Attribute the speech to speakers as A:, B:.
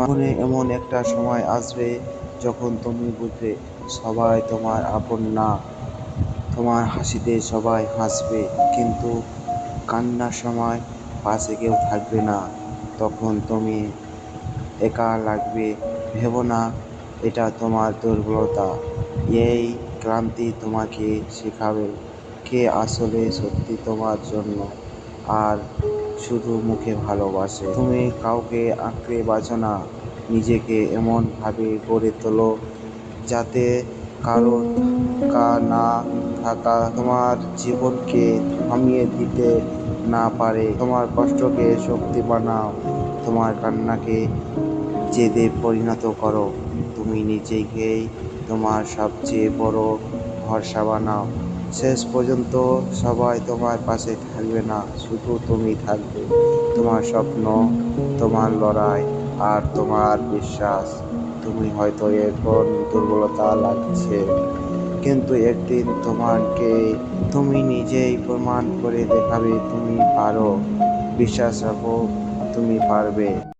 A: তোমার জীবনে এমন একটা সময় আসবে যখন তুমি বুঝবে সবাই তোমার আপন না। তোমার হাসিতে সবাই হাসবে, কিন্তু কান্নার সময় পাশে কেউ থাকবে না। তখন তুমি একা লাগবে। ভেবো না এটা তোমার দুর্বলতা। এই ক্লান্তি তোমাকে শেখাবে কে আসলে সত্যি তোমার জন্য আর শুধু মুখে ভালোবাসে। তুমি কাউকে আঁকড়ে বাঁচো না, নিজেকে এমনভাবে গড়ে তোলো যাতে কারো থাকা না থাকা তোমার জীবনকে থামিয়ে দিতে না পারে। তোমার কষ্টকে শক্তি বানাও, তোমার কান্নাকে জেদে পরিণত করো। তুমি নিজেকেই তোমার সবচেয়ে বড় ভরসা বানাও। শেষ পর্যন্ত সবাই তোমার পাশে থাকবে না, শুধু তুমি থাকবে। তোমার স্বপ্ন, তোমার লড়াই আর তোমার বিশ্বাস। তুমি হয়তো এখন দুর্বলতা লাগছে, কিন্তু একদিন তুমি নিজেই প্রমাণ করে দেখাবে তুমি পারো। বিশ্বাস রাখো, তুমি পারবে।